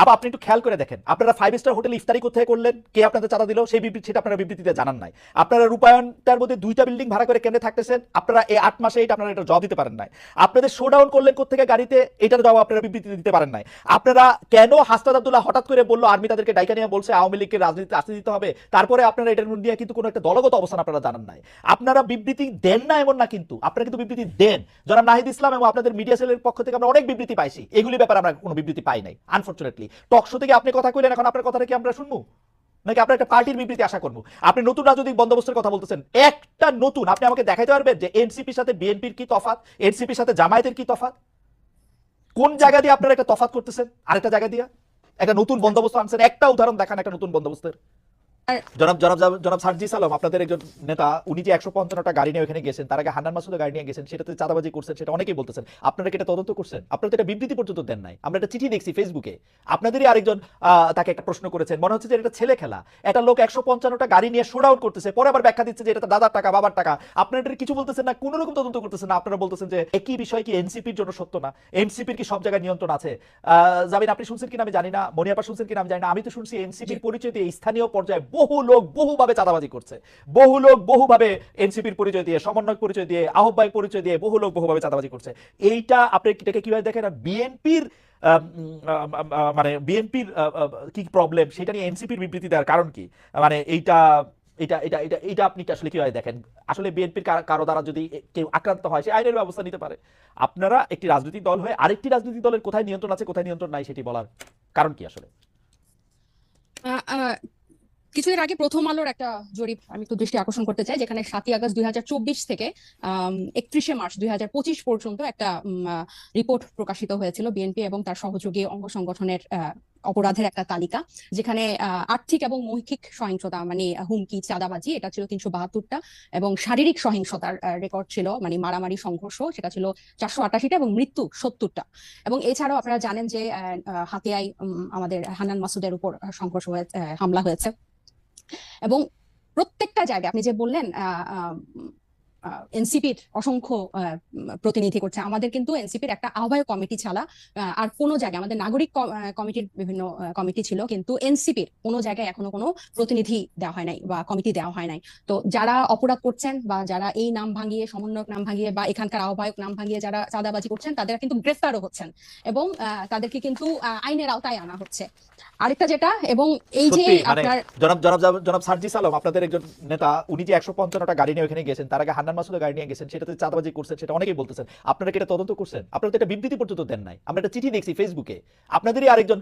আবার আপনি একটু খেয়াল করে দেখেন, আপনারা 5 স্টার হোটেলে ইফতারি কোথায় করলেন, কে আপনাদের চাঁদা দিল, সেই বিবৃতি সেটা আপনারা বিবৃতিতে জানান নাই। আপনারা রূপায়ণটার মধ্যে 2টা বিল্ডিং ভাড়া করে কেমনে থাকতেছেন, আপনারা এই 8 মাসে এটা আপনারা এটা জবাব দিতে পারেন নাই। আপনাদের শোডাউন করলেন কোথেকে গাড়িতে, এটার জবাব আপনারা বিবৃতিতে দিতে পারেন নাই। আপনারা কেন হাসনাত আব্দুল্লাহ হঠাৎ করে বললো আর্মি তাদেরকে ডাইকা নিয়ে বলছে আওয়ামী লীগকে রাজনীতিতে আসতে দিতে হবে, তারপরে আপনারা এটার নিয়ে কিন্তু কোনো একটা দলগত অবস্থান আপনারা জানান নাই। আপনারা বিবৃতি দেন না এমন না, কিন্তু আপনারা কিন্তু বিবৃতি দেন। জনাব নাহিদ ইসলাম এবং আপনাদের মিডিয়া সেলের পক্ষ থেকে আমরা অনেক বিবৃতি পাইছি, এগুলি ব্যাপারে আমরা কোনো বিবৃতি পাই নাই আনফরচুনেটলি। টক শো থেকে আপনি কথা কইলেন, এখন আপনার কথাটা কি আমরা শুনবো নাকি আপনার একটা পার্টির বিবৃতি আশা করবো? আপনি নতুন রাজনৈতিক বন্দোবস্তের কথা বলতেছেন, একটা নতুন আপনি আমাকে দেখাইতে পারবেন যে এনসিপির সাথে বিএনপির কি তফাৎ, এনসিপির সাথে জামায়াতের কি তফাৎ? কোন জায়গা দিয়ে আপনারা একটা তফাৎ করতেছেন আরেকটা জায়গা দিয়ে একটা নতুন বন্দোবস্ত আনছেন? একটা উদাহরণ দেখান একটা নতুন বন্দোবস্তের। জনাব জনাব জনাব সার্জিস আলম আপনাদের একজন নেতা, উনি যে 155টা গাড়ি নিয়ে ওখানে গেছেন, তার আগে হান্নান মাসুদের গাড়ি নিয়ে গেছেন, সেটাতে চাঁদাবাজি করছেন, সেটা অনেকেই বলতেছেন। আপনারা কি এটা তদন্ত করছেন? আপনারা তো এটা বিবৃতি পর্যন্ত দেন নাই। আমরা একটা চিঠি দেখছি ফেসবুকে, আপনাদেরই আরেকজন তাকে একটা প্রশ্ন করেছেন, মনে হচ্ছে যে এটা ছেলে খেলা, একটা লোক 155টা গাড়ি নিয়ে শোডাউন করতেছে, পরে আবার ব্যাখ্যা দিচ্ছে যে এটা দাদার টাকা বাবার টাকা। আপনারা এটা কিছু বলতেছেন না, কোনো রকম তদন্ত করতেছেন না। আপনারা বলতেছেন যে একই বিষয় কি এনসিপির জন্য সত্য না, এনসিপির কি সব জায়গায় নিয়ন্ত্রণ আছে? জামিন আপনি শুনছেন কিনা আমি জানি না, মনিয়াপা শুনছেন কিনা আমি জানি না, আমি তো শুনছি এনসিপির পরিচয় দিয়ে স্থানীয় পর্যায়ে বহু লোক বহুভাবে চাঁদাবাজি করছে, বহু লোক বহুভাবে এনসিপির পরিচয় দিয়ে, সমন্বয়ক পরিচয় দিয়ে, আহ্বায়ক পরিচয় দিয়ে বহু লোক বহুভাবে চাঁদাবাজি করছে। এইটা আপনি এটাকে কিভাবে দেখেন? আর বিএনপির মানে বিএনপির কি প্রবলেম সেটা নিয়ে এনসিপির বিবৃতি দেওয়ার কারণ কি? মানে এইটা এটা এটা এটা এটা আপনি আসলে কিভাবে দেখেন? আসলে বিএনপির কারো দ্বারা যদি কেউ আক্রান্ত হয়, সে আইনের ব্যবস্থা নিতে পারে। আপনারা একটি রাজনৈতিক দল হয়ে আরেকটি রাজনৈতিক দলের কোথায় নিয়ন্ত্রণ আছে কোথায় নিয়ন্ত্রণ নাই সেটি বলার কারণ কি আসলে? আহ, আহ, কিছুদিন আগে প্রথম আলোর একটা জরিপ আমি একটু দৃষ্টি আকর্ষণ করতে চাই, যেখানে 7ই আগস্ট 2024 থেকে 31শে মার্চ 2025 পর্যন্ত একটা রিপোর্ট প্রকাশিত হয়েছিল বিএনপি এবং তার সহযোগী অঙ্গ সংগঠনের অপরাধের একটা তালিকা, যেখানে আর্থিক এবং মৌখিক সহিংসতা মানে হুমকি, চাঁদাবাজি, এটা ছিল 372টা, এবং শারীরিক সহিংসতার রেকর্ড ছিল, মানে মারামারি, সংঘর্ষ, সেটা ছিল 488টা, এবং মৃত্যু 70টা। এবং এছাড়াও আপনারা জানেন যে হাতিয়ায় আমাদের হান্নান মাসুদের উপর সংঘর্ষ হয়েছে, হামলা হয়েছে। এবং প্রত্যেকটা জায়গায় আপনি যে বললেন এনসিপির অসংখ্য প্রতিনিধি করছে, আমাদের কিন্তু এনসিপির একটা আহ্বায়ক কমিটি ছাড়া আর কোনো জায়গায়, আমাদের নাগরিক কমিটির বিভিন্ন কমিটি ছিল, কিন্তু এনসিপির কোনো জায়গায় এখনো কোনো প্রতিনিধি দেওয়া হয় নাই বা কমিটি দেওয়া হয় নাই। তো যারা অপরাধ করছেন বা যারা এই নাম ভাঙিয়ে, সমন্বয়ক নাম ভাঙিয়ে বা এখানকার আহ্বায়ক নাম ভাঙিয়ে যারা চাঁদাবাজি করছেন, তাদের কিন্তু গ্রেফতারও হচ্ছেন এবং তাদেরকে কিন্তু আইনের আওতায় আনা হচ্ছে। আরেকটা যেটা, এবং এই যে সত্যি মানে আপনার জনাব জনাব জনাব সার্জিস আলম আপনাদের একজন নেতা, উনি যে 155টা গাড়ি নিয়ে ওখানে গেছেন, তার আগে হান্নান মাসুদের গাড়ি নিয়ে গেছেন, সেটাতে চাঁদাবাজি করছেন, সেটা অনেকেই বলতেছেন। আপনারা কি এটা তদন্ত করছেন? আপনারা তো এটা বিবৃতি পর্যন্ত দেন নাই। আমরা একটা চিঠি দেখছি ফেসবুকে, আপনাদেরই আরেকজন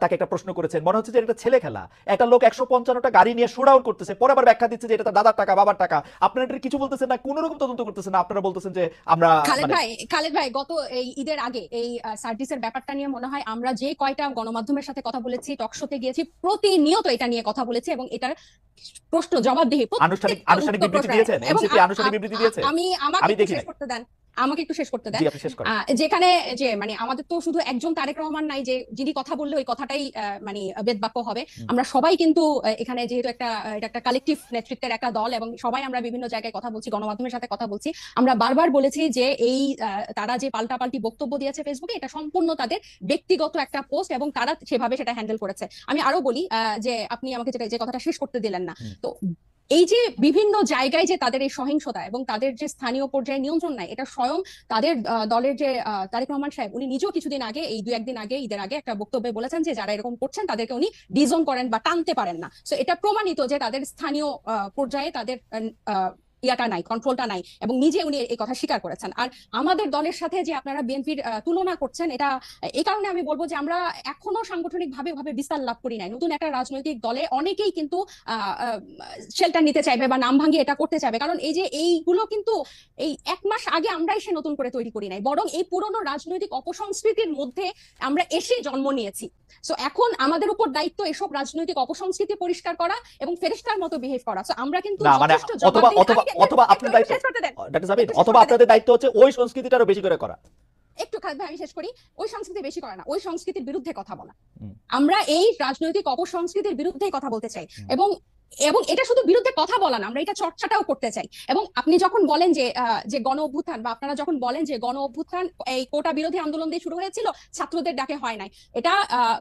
তাকে একটা প্রশ্ন করেছেন, মনে হচ্ছে যে এটা ছেলে খেলা, একটা লোক 155টা গাড়ি নিয়ে শোডাউন করতেছে, পরে আবার ব্যাখ্যা দিচ্ছে যে এটা দাদার টাকা বাবার টাকা। আপনারা এটা কিছু বলতেছেন না, কোনো রকম তদন্ত করতেছেন না। আপনারা বলতেছেন যে আমরা খালেদ ভাই গত এই ঈদের আগে এই সার্ভিসের ব্যাপারটা নিয়ে মনে হয় আমরা যে কয়টা গণমাধ্যমের সাথে কথা বলেছি, টকশোতে গিয়েছি, প্রতিনিয়ত এটা নিয়ে কথা বলেছি, এবং এটার প্রশ্ন জবাবদিহি আনুষ্ঠানিক প্রত্যেকটা আনুষ্ঠানিক উত্তর বিবৃতি প্রশ্নের। দিয়েছেন? এবং এনসিপি আনুষ্ঠানিক বিবৃতি দিয়েছে? আমাকে আমি একটু দেখি শেষ নাই। করতে দেন, আমাকে একটু শেষ করতে দেন। জি আপনি শেষ করেন। যেখানে যে মানে আমাদের তো শুধু একজন তারেক রহমান নাই যে যিনি কথা বললে ওই কথাটাই মানে বেদবাক্য হবে। আমরা সবাই কিন্তু এখানে যেহেতু এটা একটা কালেকটিভ নেতৃত্বের একটা দল, এবং সবাই আমরা বিভিন্ন জায়গায় কথা বলছি, গণমাধ্যমের সাথে কথা বলছি, আমরা বারবার বলেছি যে এই তারা যে পাল্টাপাল্টি বক্তব্য দিয়েছে ফেসবুকে, এটা সম্পূর্ণ তাদের ব্যক্তিগত একটা পোস্ট এবং তারা সেভাবে সেটা হ্যান্ডেল করেছে। আমি আরো বলি যে আপনি আমাকে যে কথাটা শেষ করতে দিলেন না। তো এই যে বিভিন্ন জায়গায় যে তাদের এই সহিংসতা এবং তাদের যে স্থানীয় পর্যায়ে নিয়ন্ত্রণ নাই, এটা স্বয়ং তাদের দলের যে তারেক রহমান সাহেব, উনি নিজেও কিছুদিন আগে, এই 2-1 দিন আগে, ঈদের আগে একটা বক্তব্যে বলেছেন যে যারা এরকম করছেন তাদেরকে উনি ডিজোন করেন বা টানতে পারেন না। সো এটা প্রমাণিত যে তাদের স্থানীয় পর্যায়ে তাদের ইয়াটা নাই, কন্ট্রোলটা নাই, এবং নিজে উনি এই কথা স্বীকার করেছেন। আর আমাদের দলের সাথে যে আপনারা বিএনপির তুলনা করছেন, এটা এই কারণে আমি বলবো যে আমরা এখনো সাংগঠনিক ভাবে বিস্তার লাভ করি নাই। নতুন একটা রাজনৈতিক দলে অনেকেই কিন্তু শেল্টার নিতে চাইবে বা নাম ভাঙিয়ে এটা করতে চাইবে, কারণ এই যে এইগুলো কিন্তু এই 1 মাস আগে আমরা এসে নতুন করে তৈরি করি নাই, বরং এই পুরনো রাজনৈতিক অপসংস্কৃতির মধ্যে আমরা এসে জন্ম নিয়েছি। সো এখন আমাদের উপর দায়িত্ব এসব রাজনৈতিক অপসংস্কৃতি পরিষ্কার করা এবং ফেরেশতার মতো বিহেভ করা। সো আমরা কিন্তু না মানে যথেষ্ট অথবা জবাবদিহি। অথবা অথবা আপনার দায়িত্ব, ডাক্তার জামিন, অথবা আপনাদের দায়িত্ব হচ্ছে ওই সংস্কৃতিটা আরো বেশি করে করা। একটু খাদ্য আমি শেষ করি। ওই সংস্কৃতি বেশি করে না, ওই সংস্কৃতির বিরুদ্ধে কথা বলা। হুম, আমরা এই রাজনৈতিক অপসংস্কৃতির বিরুদ্ধেই কথা বলতে চাই। হুম। এবং এবং এটা শুধু বিরুদ্ধে কথা বলা না, আমরা এটা চর্চাটাও করতে চাই। এবং আপনি যখন বলেন যে যে গণ অভ্যুত্থান, বা আপনারা যখন বলেন যে গণ অভ্যুত্থান এই কোটা বিরোধী আন্দোলন দিয়ে শুরু হয়েছিল, ছাত্রদের ডাকে হয় নাই, এটা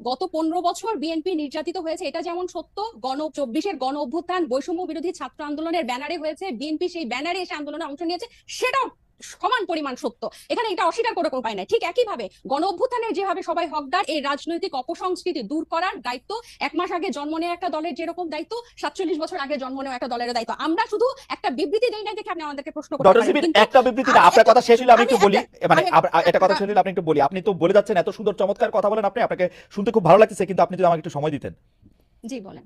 গত 15 বছর বিএনপি নির্যাতিত হয়েছে, এটা যেমন সত্য। 24-এর গণ অভ্যুত্থান বৈষম্য বিরোধী ছাত্র আন্দোলনের ব্যানারে হয়েছে, বিএনপি সেই ব্যানারে এসে আন্দোলনে অংশ নিয়েছে, সেটাও সমান পরিমাণ সত্য। এখানে এটা অস্বীকার করে কোনো উপায় নাই। ঠিক একইভাবে গণ অভ্যুত্থানের যেভাবে সবাই হকদার, এই রাজনৈতিক অপসংস্কৃতি দূর করার দায়িত্ব 1 মাস আগে জন্ম নেওয়া একটা দলের যেরকম দায়িত্ব, 47 বছর আগে জন্ম নেওয়া একটা দলের দায়িত্ব। আমরা শুধু একটা বিবৃতি দেই নাই দেখে আপনি আমাদেরকে প্রশ্ন করতে ডক্টর পারেন, সিবির কিন্তু একটা বিবৃতি না, আপনার কথা শেষ হলে আমি একটু বলি, মানে আমি- এটা কথা শেষ হলে আপনি একটু বলি। আপনি তো বলে যাচ্ছেন, এত সুন্দর চমৎকার কথা বলেন আপনি, আপনাকে শুনতে খুব ভালো লাগতেছে, কিন্তু আপনি যদি আমাকে একটু সময় দিতেন। জি বলেন।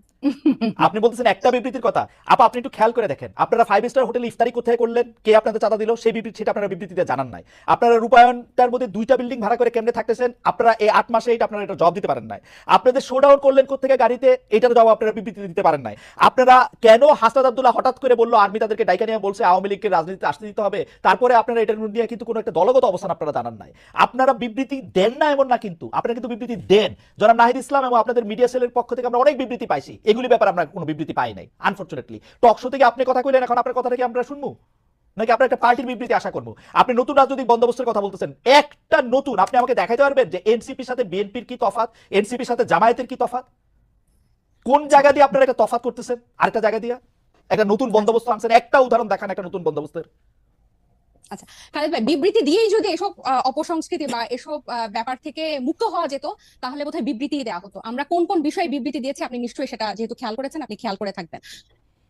আপনি বলতেছেন একটা বিবৃতির কথা, আপা আপনি একটু খেয়াল করে দেখেন, আপনারা 5 স্টার হোটেলে ইফতারি কোথায় করলেন, কে আপনাদের চাঁদা দিল, সেই বিবৃতি সেটা আপনারা বিবৃতিতে জানান নাই। আপনারা রূপায়ণটার মধ্যে 2টা বিল্ডিং ভাড়া করে কেমনে থাকতেছেন, আপনারা এই 8 মাসে এটা আপনারা এটা জবাব দিতে পারেন নাই। আপনাদের শোডাউন করলেন কোথেকে গাড়িতে, এটার জবাব আপনারা বিবৃতি দিতে পারেন নাই। আপনারা কেন হাসনাত আব্দুল্লাহ হঠাৎ করে বললো আর্মি তাদেরকে ডাইকা নিয়ে বলছে আওয়ামী লীগকে রাজনীতিতে আসতে দিতে হবে, তারপরে আপনারা এটা নিয়ে কিন্তু কোনো একটা দলগত অবস্থান আপনারা জানান নাই। আপনারা বিবৃতি দেন না এমন না, কিন্তু আপনারা কিন্তু বিবৃতি দেন। জনাব নাহিদ ইসলাম এবং আপনাদের মিডিয়া সেলের পক্ষ থেকে আমরা অনেক বিবৃতি পাইছি, এগুলি ব্যাপারে আমরা কোনো বিবৃতি পাই নাই আনফরচুনেটলি। টক শো থেকে আপনি কথা কইলেন, এখন আপনার কথা থেকে আমরা শুনবো নাকি আপনার একটা পার্টির বিবৃতি আশা করবো? আপনি নতুন রাজনৈতিক বন্দোবস্তের কথা বলতেছেন, একটা নতুন, আপনি আমাকে দেখাইতে পারবেন যে এনসিপির সাথে বিএনপির কি তফাৎ, এনসিপির সাথে জামায়াতের কি তফাৎ? কোন জায়গা দিয়ে আপনারা একটা তফাৎ করতেছেন আরেকটা জায়গা দিয়ে একটা নতুন বন্দোবস্ত আনছেন? একটা উদাহরণ দেখান একটা নতুন বন্দোবস্তের। আচ্ছা খালেদ ভাই, বিবৃতি দিয়েই যদি এসব অপসংস্কৃতি বা এসব ব্যাপার থেকে মুক্ত হওয়া যেত, তাহলে বোধহয় বিবৃতি দেওয়া হতো। আমরা কোন কোন বিষয়ে বিবৃতি দিয়েছি আপনি নিশ্চয়ই সেটা যেহেতু খেয়াল করেছেন, আপনি খেয়াল করে থাকবেন।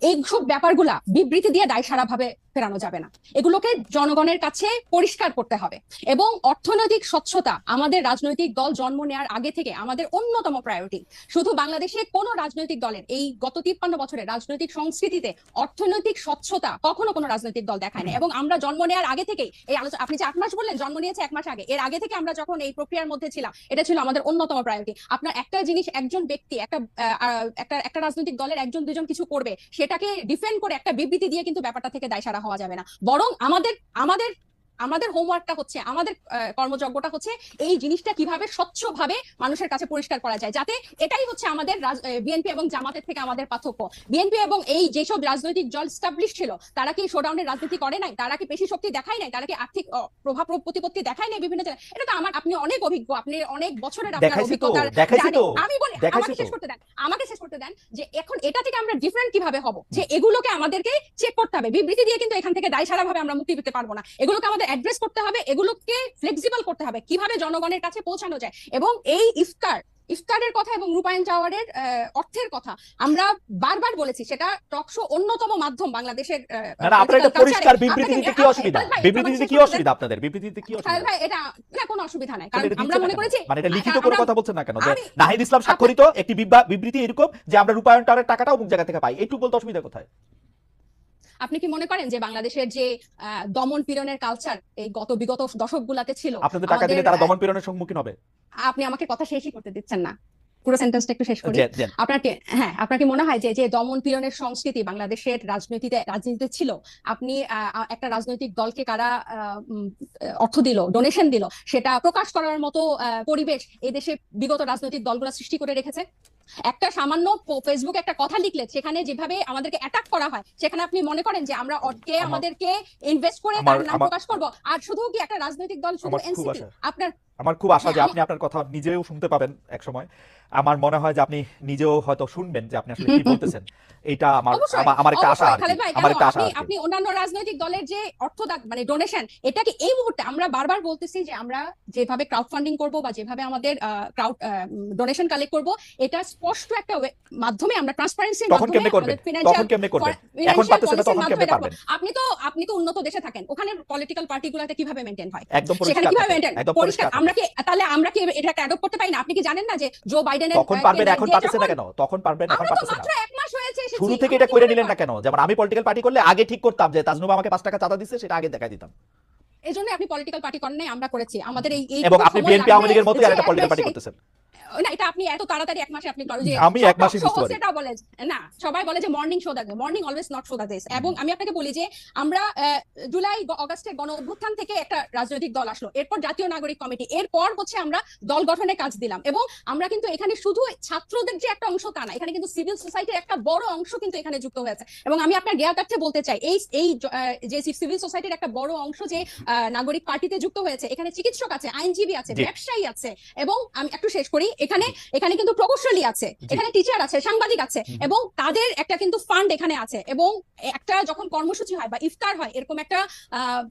এইসব ব্যাপারগুলা বিবৃতি দিয়ে দায়সারা ভাবে ফেরানো যাবে না, এগুলোকে জনগণের কাছে পরিষ্কার করতে হবে। এবং অর্থনৈতিক স্বচ্ছতা আমাদের রাজনৈতিক দল জন্ম নেওয়ার আগে থেকে আমাদের অন্যতম প্রায়োরিটি। শুধু বাংলাদেশে কোনো রাজনৈতিক দলের এই গত 53 বছরের রাজনৈতিক সংস্কৃতিতে অর্থনৈতিক স্বচ্ছতা কখনো কোনো রাজনৈতিক দল দেখায় না। এবং আমরা জন্ম নেওয়ার আগে থেকেই এই আলোচনা, আপনি যে 8 মাস বললেন, জন্ম নিয়েছে 1 মাস আগে, এর আগে থেকে আমরা যখন এই প্রক্রিয়ার মধ্যে ছিলাম, এটা ছিল আমাদের অন্যতম প্রায়োরিটি। আপনার একটা জিনিস, একজন ব্যক্তি একটা রাজনৈতিক দলের একজন দুজন কিছু করবে, সেটাকে ডিফেন্ড করে একটা বিবৃতি দিয়ে কিন্তু ব্যাপারটা থেকে দায়সারা হওয়া যাবে না। বরং আমাদের আমাদের আমাদের হোমওয়ার্কটা হচ্ছে, আমাদের কর্মযজ্ঞটা হচ্ছে এই জিনিসটা কিভাবে স্বচ্ছভাবে মানুষের কাছে পরিষ্কার করা যায়, যাতে এটাই হচ্ছে আমাদের বিএনপি এবং জামাতের থেকে আমাদের পার্থক্য। বিএনপি এবং এই যেসব রাজনৈতিক দল স্টাবলিশ ছিল, তারা কি শোডাউনের রাজনীতি করে নাই, তারা কি পেশি শক্তি দেখায় নাই, তারা কি আর্থিক প্রভাব প্রতিপত্তি দেখায় নাই বিভিন্ন জায়গায়? এটা তো আপনি অনেক অভিজ্ঞ, আপনি অনেক বছরের আপনার দেখাইছি তো, অভিজ্ঞতার দেখাইছি তো, আমি বলি, দেখাইছি আমাকে তো। শেষ করতে দেন যে এখন এটা থেকে আমরা ডিফারেন্ট কিভাবে হব, যে এগুলোকে আমাদেরকে চেক করতে হবে। বিবৃতি দিয়ে কিন্তু এখান থেকে দায়সারা ভাবে আমরা মুক্তি পেতে পারবো না, এগুলোকে আমাদের অ্যাড্রেস করতে হবে, এগুলোকে ফ্লেক্সিবল করতে হবে, কিভাবে জনগণের কাছে পৌঁছানো যায়। এবং এই ইফতারের কথা এবং রূপায়ণ টাওয়ারের অর্থের কথা আমরা বারবার বলেছি, সেটা টকশো অন্যতম মাধ্যম বাংলাদেশের। না না, আপনার একটা পরিষ্কার বিবৃতি দিতে কি অসুবিধা? বিবৃতি দিতে কি অসুবিধা আপনাদের? বিবৃতি দিতে কি অসুবিধা? ভাই এটা না, কোনো অসুবিধা নাই, কারণ তাহলে এটা আমরা দিচ্ছেন না মনে কেন? করেছি মানে এটা লিখিত করে কথা বলছেন না কেন, যে আমি- নাহিদ ইসলাম স্বাক্ষরিত একটি বিবৃতি এরকম যে আমরা রূপায়ণ টাওয়ারের টাকাটা অমুক জায়গা থেকে পাই, এইটুকু বলতে অসুবিধা কোথায়? আপনি কি মনে করেন যে বাংলাদেশের যে দমন পীড়নের কালচার এই বিগত দশকগুলাতে ছিল, আপনাদের টাকা দিলে তারা দমন পীড়নের সম্মুখীন হবে? আপনি আমাকে কথা শেষই করতে দিচ্ছেন না, পুরো সেন্টেন্সটা একটু শেষ করি। দেন। আপনার কি মনে হয় যে দমন পীড়নের সংস্কৃতি বাংলাদেশের রাজনীতিতে ছিল, আপনি একটা রাজনৈতিক দলকে কারা অর্থ দিল, ডোনেশন দিল, সেটা প্রকাশ করার মতো পরিবেশ এই দেশে বিগত রাজনৈতিক দলগুলো সৃষ্টি করে রেখেছে? একটা সামান্য ফেসবুকে একটা কথা লিখলে সেখানে যেভাবে আমাদেরকে অ্যাটাক করা হয়, সেখানে আপনি মনে করেন যে আমরা আমাদেরকে ইনভেস্ট করে তার নাম প্রকাশ করব? আর শুধু কি একটা রাজনৈতিক দল, শুধু এনসিপি? আমার খুব আশা যে আপনি আপনার কথা নিজেও শুনতে পাবেন এক সময়। আমার মনে হয় যে আপনি নিজেও হয়তো শুনবেন যে আপনি আসলে কি বলতেছেন। এটা আমার একটা আশা আর কি, আমার একটা আশা। আপনি অন্যান্য রাজনৈতিক দলের যে অর্থ মানে ডোনেশন, এটাকে এই মুহূর্তে আমরা বারবার বলতেছি যে আমরা যেভাবে ক্রাউড ফান্ডিং করব বা যেভাবে আমাদের ক্রাউড ডোনেশন কালেক্ট করব, এটা স্পষ্ট একটা মাধ্যমে আমরা ট্রান্সপারেন্সির তখন কেমনে করবেন? তখন কেমনে করবেন? এখন পারতেছেন না, তখন কেমনে পারবেন? আপনি তো উন্নত দেশে থাকেন, ওখানে পলিটিক্যাল পার্টিগুলোতে কিভাবে মেইনটেইন হয়, একদম সেখানে কিভাবে মেইনটেইন একদম পরিষ্কার। আমরা কি এটাকে অ্যাডপ্ট করতে পারি না? আপনি কি জানেন না যে জো বাইডেনের তখন পারবেন, এখন পারতেছেন না কেন? তখন পারবেন, এখন পারতেছেন না। মাত্র 1 মাস হয়েছে এসেছি, শুরু থেকে এটা করে নিলেন না কেন? যেমন আমি পলিটিক্যাল পার্টি করলে আগে ঠিক করতাম যে তাজনুবা আমাকে 5 টাকা চাঁদা দিচ্ছে, সেটা আগে দেখাই দিতাম। এজন্য আপনি পলিটিক্যাল পার্টি করেন নাই, আমরা করেছি। আমাদের এই এবং আপনি বিএনপি আওয়ামী লীগের মতোই আরেকটা পলিটিক্যাল পার্টি করতেছেন। না, এটা আপনি এত তাড়াতাড়ি এক মাসে আপনি করেন যে আমি এক মাসে বুঝতে পারি। সেটা বলে না, সবাই বলে যে morning show the morning always not show the this. এবং আমি আপনাকে বলি যে আমরা জুলাই অগাস্টে গণ অভ্যুত্থান থেকে একটা রাজনৈতিক দল আসলো, এরপর জাতীয় নাগরিক কমিটি, এরপর হচ্ছে আমরা দল গঠনের কাজ দিলাম। এবং আমরা কিন্তু এখানে শুধু ছাত্রদের যে একটা অংশ তা না, এখানে কিন্তু সিভিল সোসাইটির একটা বড় অংশ কিন্তু এখানে যুক্ত হয়েছে। এবং আমি আপনার জ্ঞাতার্থে বলতে চাই, এই যে সিভিল সোসাইটির একটা বড় অংশ যে নাগরিক পার্টিতে যুক্ত হয়েছে, এখানে চিকিৎসক আছে, আইনজীবী আছে, জি। ব্যবসায়ী আছে, এবং আমি একটু শেষ করি, এখানে কিন্তু প্রকৌশলী আছে, জি। এখানে টিচার আছে, সাংবাদিক আছে, হুম। এবং তাদের একটা কিন্তু ফান্ড এখানে আছে। এবং একটা যখন কর্মসূচি হয় বা ইফতার হয়, এরকম একটা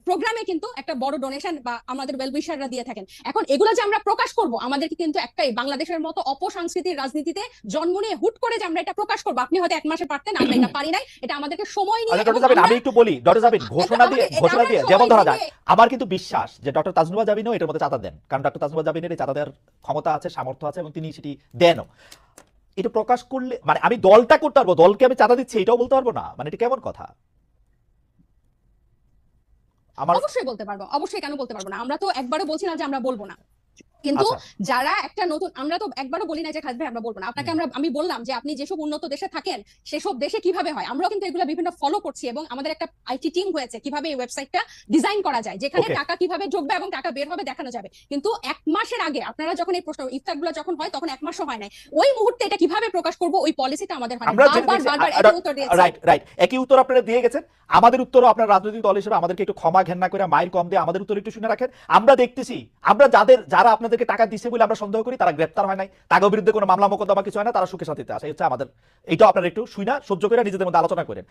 প্রোগ্রামে কিন্তু একটা বড় ডোনেশন বা আমাদের ওয়েলউইশাররা দিয়ে থাকেন। এখন এগুলো যে আমরা প্রকাশ করব, আমাদেরকে কিন্তু একটাই, বাংলাদেশের মতো অপসংস্কৃতির রাজনীতিতে জন্ম নিয়ে হুট করে যে আমরা এটা প্রকাশ করবো, আপনি হয়তো এক মাসে পারতেন, আমরা এটা পারি নাই, এটা আমাদেরকে সময় নিয়ে। আচ্ছা ডক্টর জাবিন, আমি একটু বলি, ডক্টর জাবিন ঘোষণা দিয়ে যেমন ধরা যায়, আমার কিন্তু বিশ্বাস যে ডক্টর তাজনুবা জাবিনও এটার মধ্যে চাঁদা দেন, কারণ ডক্টর তাজনুবা জাবিনের এই চাঁদা দেওয়ার ক্ষমতা আছে, সামর্থ্য আছে, এবং তিনি সেটি দেনও। এটা প্রকাশ করলে মানে আমি দলটা করতে পারবো, দলকে আমি চাঁদা দিচ্ছি এটাও বলতে পারবো না, মানে এটা কেমন কথা? আমার অবশ্যই বলতে পারবো, অবশ্যই, কেন বলতে পারবো না? আমরা তো একবারও বলছি না যে আমরা বলবো না, কিন্তু আচ্ছা। যারা একটা নতুন, আমরা তো একবারও বলি না যে খালেদ ভাই আমরা বলবো না আপনাকে। আমি বললাম যে আপনি যেসব উন্নত দেশে থাকেন সেসব দেশে কিভাবে হয়, আমরাও কিন্তু এগুলো বিভিন্ন ফলো করছি, এবং আমাদের একটা আইটি টিম হয়েছে কিভাবে এই ওয়েবসাইটটা ডিজাইন করা যায়, যেখানে Okay. টাকা কিভাবে ঢুকবে এবং টাকা বের হবে দেখানো যাবে। কিন্তু এক মাসের আগে আপনারা যখন এই প্রশ্ন ইফতারগুলো যখন হয়, তখন এক মাসও হয় নাই, ওই মুহূর্তে এটা কিভাবে প্রকাশ করব ওই পলিসিটা আমাদের হয় না। আমরা বারবার একই উত্তর দিয়েছি। রাইট একই উত্তর আপনারা দিয়ে গেছেন, আমাদের উত্তরও আপনার রাজনৈতিক দল হিসেবে আমাদেরকে একটু ক্ষমা ঘেন্না করে মাইল কম দিয়ে আমাদের উত্তর একটু শুনে রাখেন। আমরা দেখতেছি, আমরা যারা আপনাদেরকে টাকা দিচ্ছে বলে আমরা সন্দেহ করি, তারা গ্রেপ্তার হয় নাই, তাদের বিরুদ্ধে কোনো মামলা মোকদ্দমা কিছু হয় না, তারা সুখে শান্তিতে আসে, হচ্ছে আমাদের। এইটা আপনারা একটু শুই না সহ্য করে নিজেদের মধ্যে আলোচনা করেন।